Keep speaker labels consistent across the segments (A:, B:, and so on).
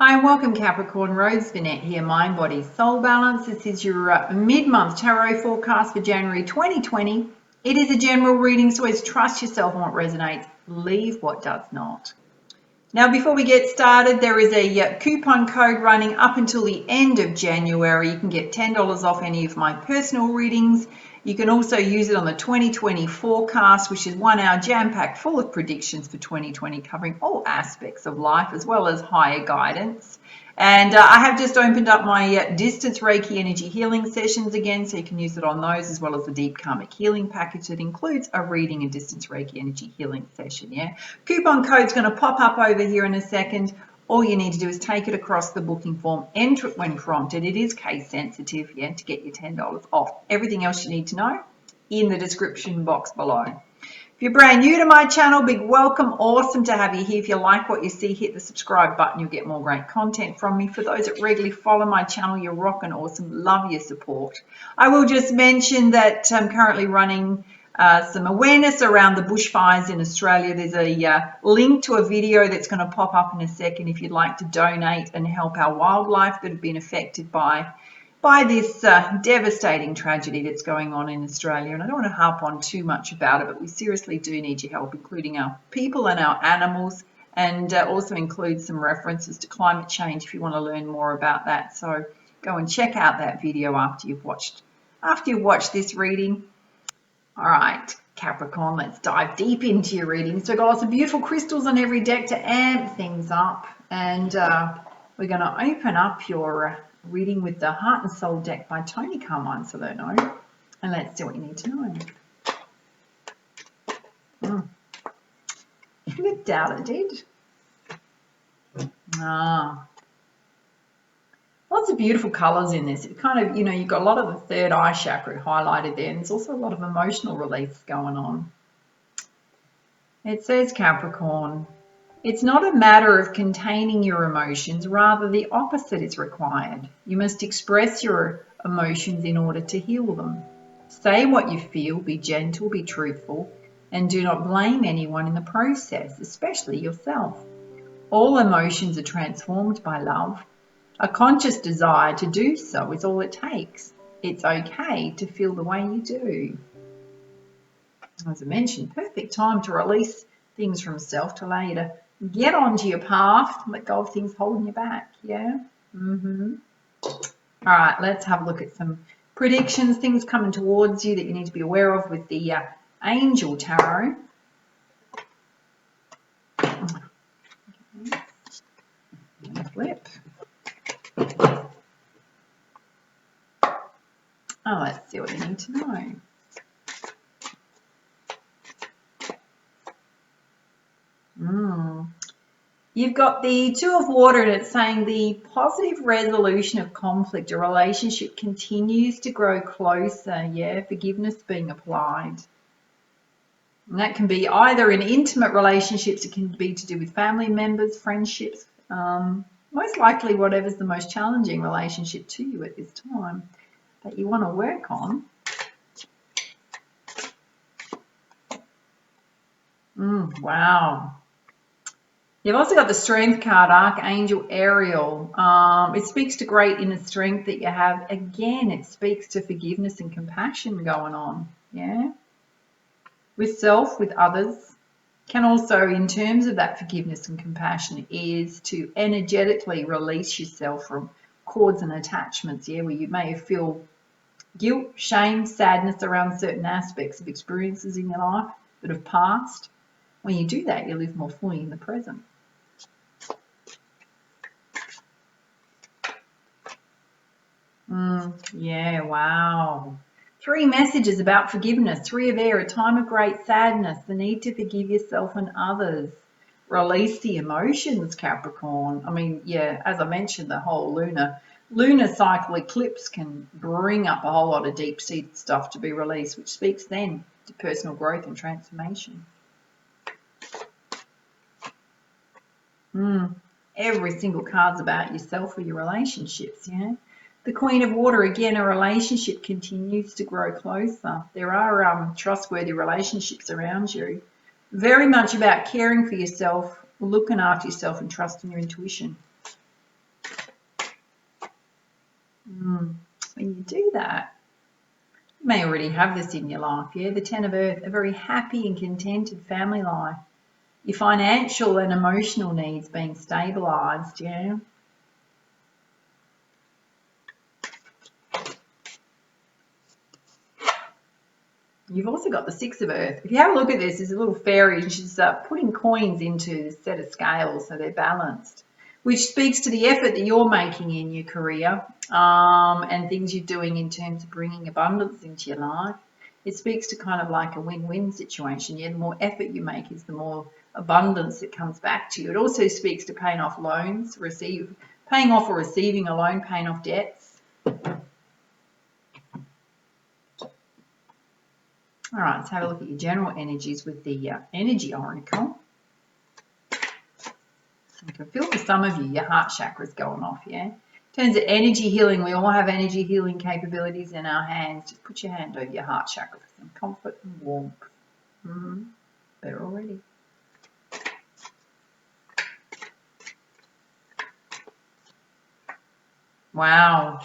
A: Hi and welcome Capricorn, Rose Burnett here, Mind, Body, Soul Balance. This is your mid-month tarot forecast for January 2020. It is a general reading, so always trust yourself on what resonates, leave what does not. Now before we get started, there is a coupon code running up until the end of January. You can get $10 off any of my personal readings. You can also use it on the 2020 forecast, which is 1 hour jam-packed full of predictions for 2020, covering all aspects of life as well as higher guidance. And I have just opened up my distance Reiki energy healing sessions again, so you can use it on those as well as the deep karmic healing package that includes a reading and distance Reiki energy healing session. Yeah, coupon code's going to pop up over here in a second. All you need to do is take it across the booking form, enter it when prompted. It is case sensitive, yeah, to get your $10 off. Everything else you need to know in the description box below. If you're brand new to my channel, big welcome. Awesome to have you here. If you like what you see, hit the subscribe button. You'll get more great content from me. For those that regularly follow my channel, you're rocking awesome. Love your support. I will just mention that I'm currently running some awareness around the bushfires in Australia. There's a link to a video that's going to pop up in a second if you'd like to donate and help our wildlife that have been affected by this devastating tragedy that's going on in Australia. And I don't want to harp on too much about it, but we seriously do need your help, including our people and our animals, and also include some references to climate change if you want to learn more about that. So go and check out that video after you've watched this reading. All right, Capricorn, let's dive deep into your reading. So I've got lots of beautiful crystals on every deck to amp things up, and we're going to open up your reading with the Heart and Soul deck by Tony Carmine Salerno, and let's see what you need to know. You flipped out, it did. Lots of beautiful colors in this. It kind of, you've got a lot of the third eye chakra highlighted there, and there's also a lot of emotional release going on. It says, Capricorn, it's not a matter of containing your emotions, rather the opposite is required. You must express your emotions in order to heal them. Say what you feel, be gentle, be truthful, and do not blame anyone in the process, especially yourself. All emotions are transformed by love. A conscious desire to do so is all it takes. It's okay to feel the way you do. As I mentioned, perfect time to release things from self, to allow you to get onto your path, let go of things holding you back, yeah? All right, let's have a look at some predictions, things coming towards you that you need to be aware of with the Angel Tarot. Flip. Let's see what you need to know. You've got the Two of Water, and it's saying the positive resolution of conflict. A relationship continues to grow closer, yeah, forgiveness being applied. And that can be either in intimate relationships, it can be to do with family members, friendships, most likely whatever's the most challenging relationship to you at this time that you want to work on. Wow. You've also got the Strength card, Archangel Ariel. It speaks to great inner strength that you have. Again, it speaks to forgiveness and compassion going on, yeah? With self, with others. Can also, in terms of that forgiveness and compassion, is to energetically release yourself from cords and attachments, yeah, where you may feel guilt, shame, sadness around certain aspects of experiences in your life that have passed. When you do that, you live more fully in the present. Yeah, wow. 3 messages about forgiveness. 3 of air, a time of great sadness, the need to forgive yourself and others. Release the emotions, Capricorn. I mean, yeah, as I mentioned, the whole lunar cycle eclipse can bring up a whole lot of deep-seated stuff to be released, which speaks then to personal growth and transformation. Every single card's about yourself or your relationships, yeah? The Queen of Water, again, a relationship continues to grow closer. There are trustworthy relationships around you. Very much about caring for yourself, looking after yourself, and trusting your intuition. When you do that, you may already have this in your life, yeah? The Ten of Earth, a very happy and contented family life. Your financial and emotional needs being stabilised, yeah? You've also got the Six of Earth. If you have a look at this, there's a little fairy and she's putting coins into a set of scales so they're balanced, which speaks to the effort that you're making in your career and things you're doing in terms of bringing abundance into your life. It speaks to kind of like a win-win situation. Yeah, the more effort you make is the more abundance that comes back to you. It also speaks to paying off loans, paying off or receiving a loan, paying off debts. All right, let's have a look at your general energies with the Energy Oracle. I can feel for some of you, your heart chakra's going off, yeah? In terms of energy healing, we all have energy healing capabilities in our hands. Just put your hand over your heart chakra for some comfort and warmth. There already. Wow.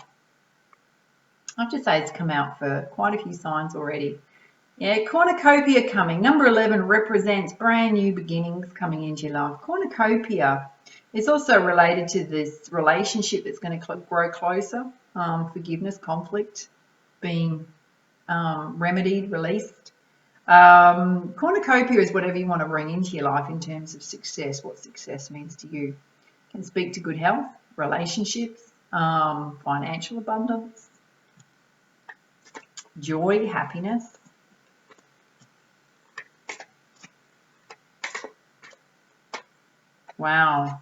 A: I have to say it's come out for quite a few signs already. Yeah, cornucopia coming. Number 11 represents brand new beginnings coming into your life. Cornucopia is also related to this relationship that's going to grow closer. Forgiveness, conflict being remedied, released. Cornucopia is whatever you want to bring into your life in terms of success, what success means to you. It can speak to good health, relationships, financial abundance, joy, happiness. Wow.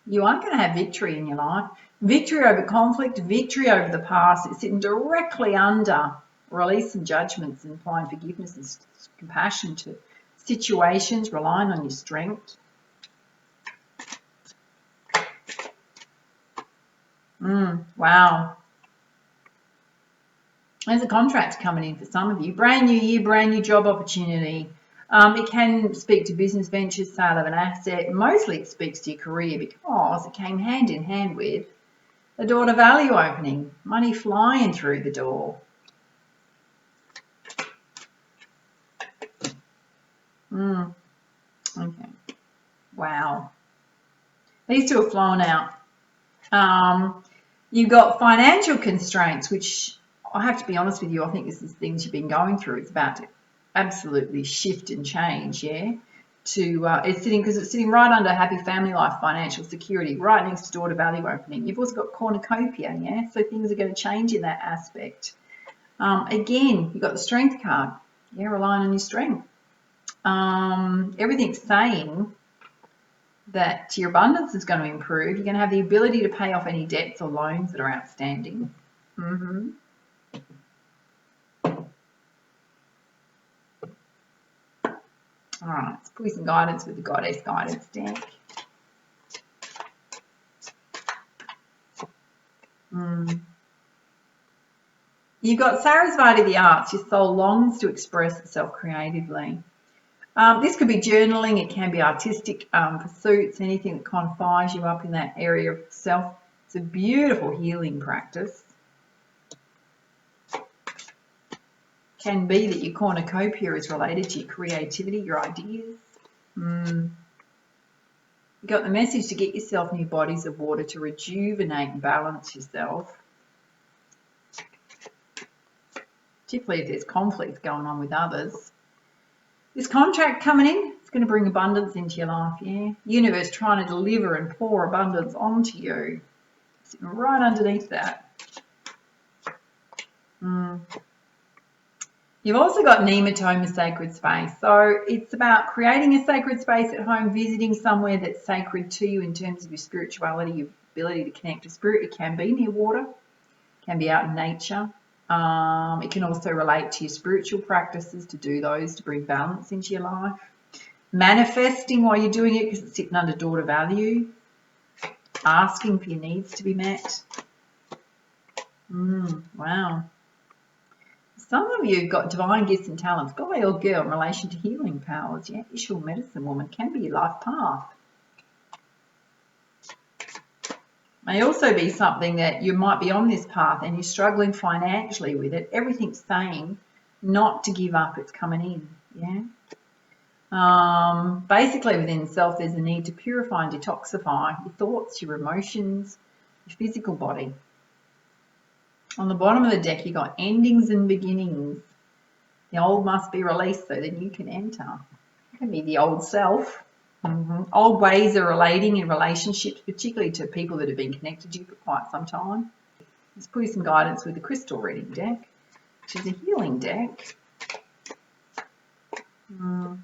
A: You are going to have victory in your life. Victory over conflict, victory over the past. It's sitting directly under release and judgments and applying forgiveness and compassion to situations, relying on your strength. Wow. There's a contract coming in for some of you. Brand new year, brand new job opportunity. It can speak to business ventures, sale of an asset. Mostly it speaks to your career because it came hand in hand with the door to value opening, money flying through the door. Okay. Wow. These two are flowing out. You've got financial constraints, which I have to be honest with you, I think this is things you've been going through. It's about to absolutely shift and change, yeah? It's sitting right under happy family life, financial security, right next to door to value opening. You've also got cornucopia, yeah? So things are going to change in that aspect. Again, you've got the strength card. Yeah, relying on your strength. Everything's saying that your abundance is going to improve. You're going to have the ability to pay off any debts or loans that are outstanding. All right, let's put some guidance with the Goddess Guidance deck. You've got Sarasvati the arts. Your soul longs to express itself creatively. This could be journaling. It can be artistic pursuits, anything that kind of fires you up in that area of self. It's a beautiful healing practice. Can be that your cornucopia is related to your creativity, your ideas. You got the message to get yourself new bodies of water to rejuvenate and balance yourself. Particularly if there's conflict going on with others. This contract coming in, it's going to bring abundance into your life, yeah? Universe trying to deliver and pour abundance onto you. Sitting right underneath that. You've also got Nematome, a sacred space. So it's about creating a sacred space at home, visiting somewhere that's sacred to you in terms of your spirituality, your ability to connect to spirit. It can be near water, it can be out in nature. It can also relate to your spiritual practices, to do those to bring balance into your life. Manifesting while you're doing it because it's sitting under door to value. Asking for your needs to be met. Wow. Some of you have got divine gifts and talents, guy or girl, in relation to healing powers. Yeah, Ishul medicine woman can be your life path. May also be something that you might be on this path and you're struggling financially with it. Everything's saying not to give up, it's coming in. Yeah. Basically within self there's a need to purify and detoxify your thoughts, your emotions, your physical body. On the bottom of the deck you got endings and beginnings. The old must be released so that you can enter. It can be the old self. Old ways of relating in relationships, particularly to people that have been connected to you for quite some time. Let's put you some guidance with the crystal reading deck, which is a healing deck. In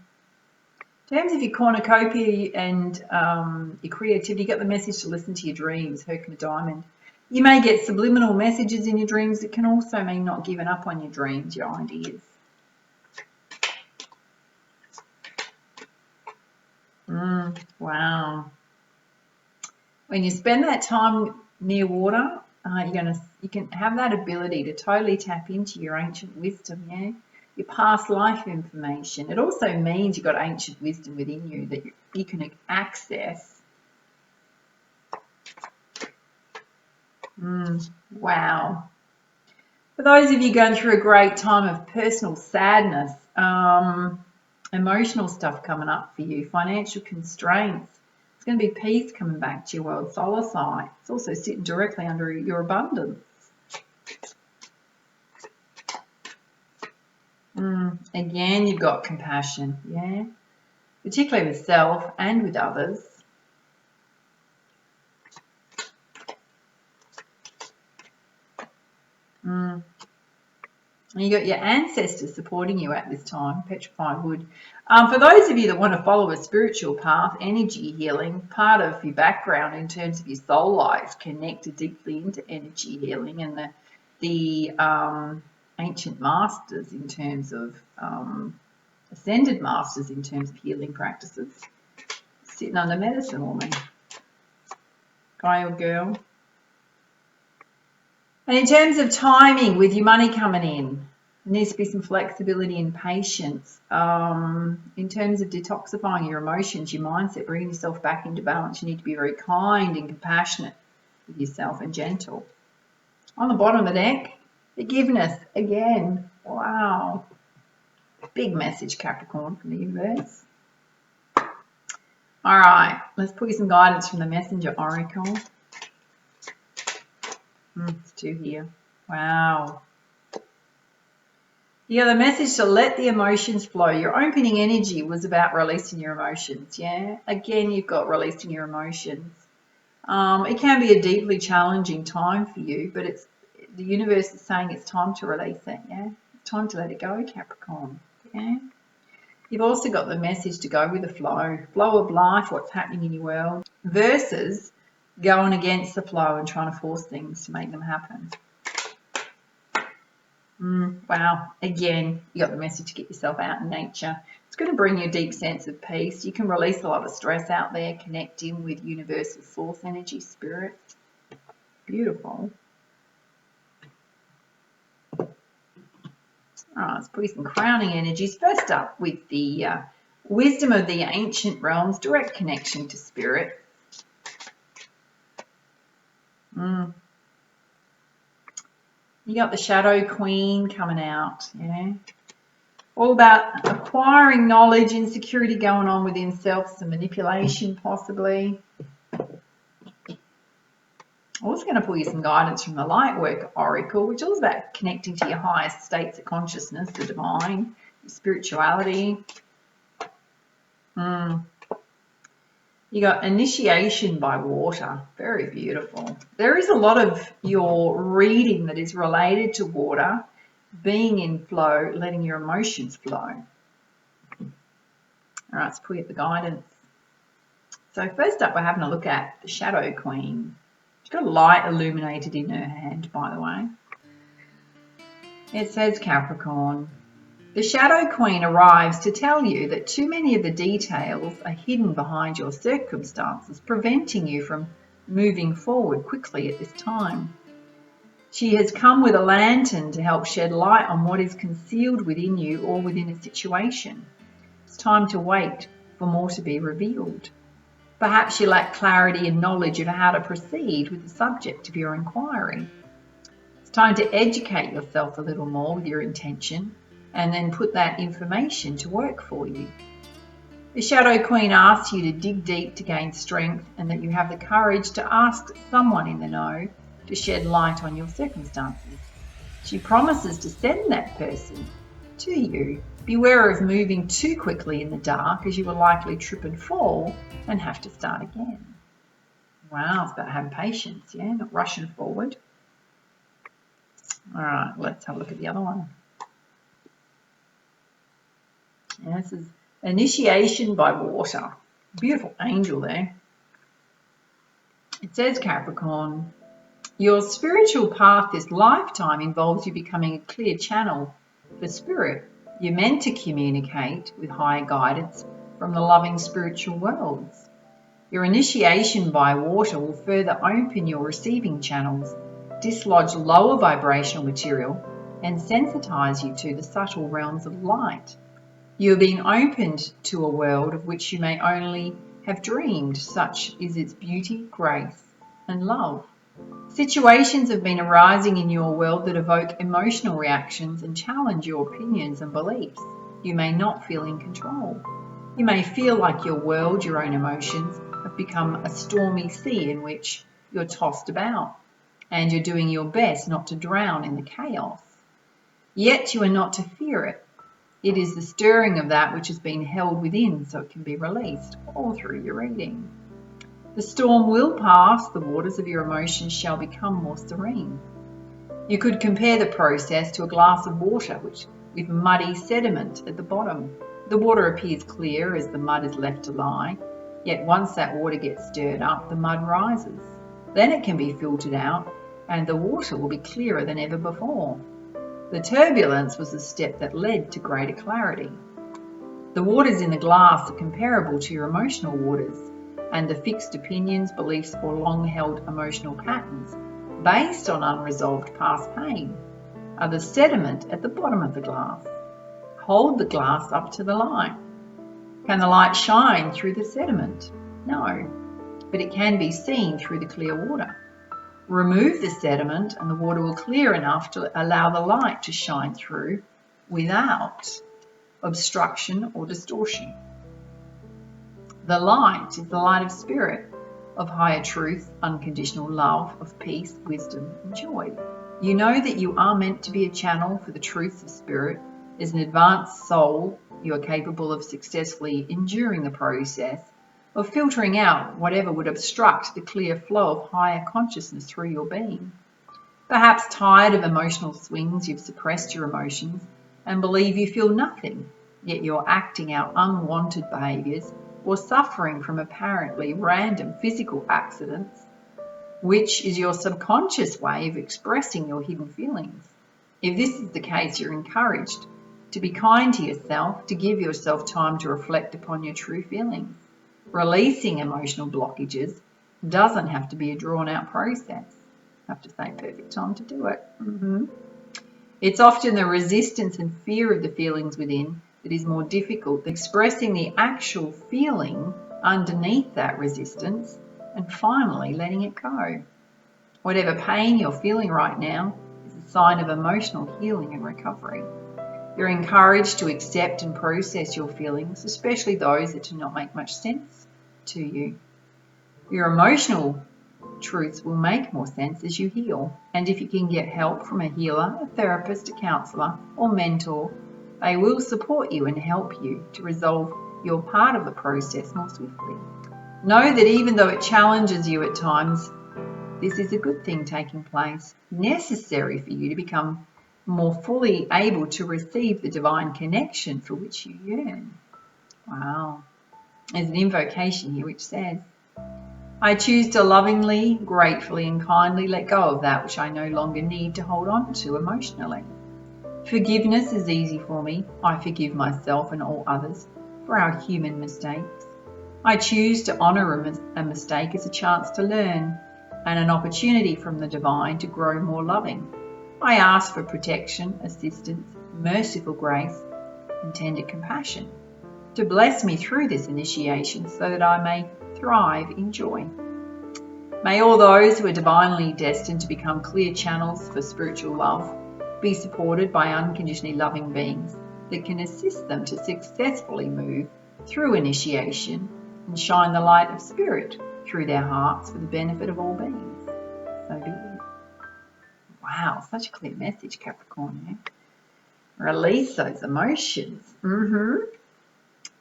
A: terms of your cornucopia and your creativity, you got the message to listen to your dreams, Herkimer Diamond. You may get subliminal messages in your dreams. It can also mean not giving up on your dreams, your ideas. Wow. When you spend that time near water, you can have that ability to totally tap into your ancient wisdom, yeah? Your past life information. It also means you've got ancient wisdom within you that you can access. Wow. For those of you going through a great time of personal sadness, emotional stuff coming up for you, financial constraints, it's going to be peace coming back to your world solar side. It's also sitting directly under your abundance. Again, you've got compassion, yeah, particularly with self and with others. And you got your ancestors supporting you at this time, petrifying wood. For those of you that want to follow a spiritual path, energy healing, part of your background in terms of your soul life connected deeply into energy healing and the ancient masters in terms of ascended masters in terms of healing practices. Sitting under medicine woman, guy or girl. And in terms of timing with your money coming in, there needs to be some flexibility and patience. In terms of detoxifying your emotions, your mindset, bringing yourself back into balance, you need to be very kind and compassionate with yourself and gentle. On the bottom of the deck, forgiveness again. Wow. Big message, Capricorn, from the universe. All right, let's put you some guidance from the Messenger Oracle. It's 2 here. Wow. Yeah, the message to let the emotions flow. Your opening energy was about releasing your emotions, yeah? Again, you've got releasing your emotions. It can be a deeply challenging time for you, but the universe is saying it's time to release it, yeah? It's time to let it go, Capricorn, yeah? You've also got the message to go with the flow of life, what's happening in your world, versus going against the flow and trying to force things to make them happen. Wow. Again, you got the message to get yourself out in nature. It's going to bring you a deep sense of peace. You can release a lot of stress out there, connect in with universal source energy, spirit. Beautiful. All right, let's put some crowning energies. First up with the wisdom of the ancient realms, direct connection to spirit. You got the Shadow Queen coming out, yeah. All about acquiring knowledge, insecurity going on within self, some manipulation possibly. Also going to pull you some guidance from the Lightworker Oracle, which is all about connecting to your highest states of consciousness, the divine, your spirituality. You got Initiation by water. Very beautiful. There is a lot of your reading that is related to water, being in flow, letting your emotions flow. All right, let's put the guidance. So first up, we're having a look at the Shadow Queen. She's got a light illuminated in her hand, by the way. It says, Capricorn, the Shadow Queen arrives to tell you that too many of the details are hidden behind your circumstances, preventing you from moving forward quickly at this time. She has come with a lantern to help shed light on what is concealed within you or within a situation. It's time to wait for more to be revealed. Perhaps you lack clarity and knowledge of how to proceed with the subject of your inquiry. It's time to educate yourself a little more with your intention and then put that information to work for you. The Shadow Queen asks you to dig deep to gain strength and that you have the courage to ask someone in the know to shed light on your circumstances. She promises to send that person to you. Beware of moving too quickly in the dark, as you will likely trip and fall and have to start again. Wow, it's about having patience, yeah, not rushing forward. All right, let's have a look at the other one. Yeah, this is Initiation by Water. Beautiful angel there. It says, Capricorn, your spiritual path this lifetime involves you becoming a clear channel for spirit. You're meant to communicate with higher guidance from the loving spiritual worlds. Your initiation by water will further open your receiving channels, dislodge lower vibrational material, and sensitize you to the subtle realms of light. You are being opened to a world of which you may only have dreamed, such is its beauty, grace, and love. Situations have been arising in your world that evoke emotional reactions and challenge your opinions and beliefs. You may not feel in control. You may feel like your world, your own emotions, have become a stormy sea in which you're tossed about, and you're doing your best not to drown in the chaos. Yet you are not to fear it. It is the stirring of that which has been held within so it can be released all through your reading. The storm will pass, the waters of your emotions shall become more serene. You could compare the process to a glass of water with muddy sediment at the bottom. The water appears clear as the mud is left to lie, yet once that water gets stirred up, the mud rises. Then it can be filtered out and the water will be clearer than ever before. The turbulence was the step that led to greater clarity. The waters in the glass are comparable to your emotional waters, and the fixed opinions, beliefs, or long-held emotional patterns based on unresolved past pain are the sediment at the bottom of the glass. Hold the glass up to the light. Can the light shine through the sediment? No, but it can be seen through the clear water. Remove the sediment and the water will clear enough to allow the light to shine through without obstruction or distortion. The light is the light of spirit, of higher truth, unconditional love, of peace, wisdom, and joy. You know that you are meant to be a channel for the truths of spirit. As an advanced soul, you are capable of successfully enduring the process of filtering out whatever would obstruct the clear flow of higher consciousness through your being. Perhaps tired of emotional swings, you've suppressed your emotions and believe you feel nothing, yet you're acting out unwanted behaviours or suffering from apparently random physical accidents, which is your subconscious way of expressing your hidden feelings. If this is the case, you're encouraged to be kind to yourself, to give yourself time to reflect upon your true feelings. Releasing emotional blockages doesn't have to be a drawn-out process. I have to say, perfect time to do it. It's often the resistance and fear of the feelings within that is more difficult than expressing the actual feeling underneath that resistance and finally letting it go. Whatever pain you're feeling right now is a sign of emotional healing and recovery. You're encouraged to accept and process your feelings, especially those that do not make much sense to you. Your emotional truths will make more sense as you heal, and if you can get help from a healer, a therapist, a counsellor, or mentor, they will support you and help you to resolve your part of the process more swiftly. Know that even though it challenges you at times, this is a good thing taking place, necessary for you to become more fully able to receive the divine connection for which you yearn. Wow. There's an invocation here which says, I choose to lovingly, gratefully and kindly let go of that which I no longer need to hold on to emotionally. Forgiveness is easy for me. I forgive myself and all others for our human mistakes. I choose to honour a mistake as a chance to learn and an opportunity from the divine to grow more loving. I ask for protection, assistance, merciful grace and tender compassion to bless me through this initiation so that I may thrive in joy. May all those who are divinely destined to become clear channels for spiritual love be supported by unconditionally loving beings that can assist them to successfully move through initiation and shine the light of spirit through their hearts for the benefit of all beings. So be it. Wow, such a clear message, Capricorn. Eh? Release those emotions.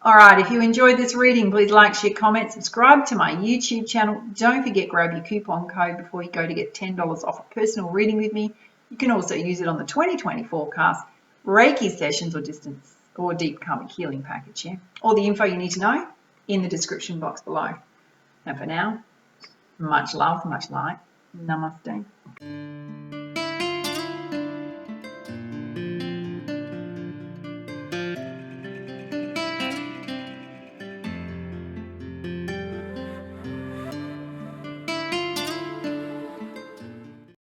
A: All right, if you enjoyed this reading, please like, share, comment, subscribe to my YouTube channel. Don't forget, grab your coupon code before you go to get $10 off a personal reading with me. You can also use it on the 2020 forecast, Reiki sessions, or distance or deep karmic healing package. Yeah? All the info you need to know in the description box below. And for now, much love, much light. Namaste.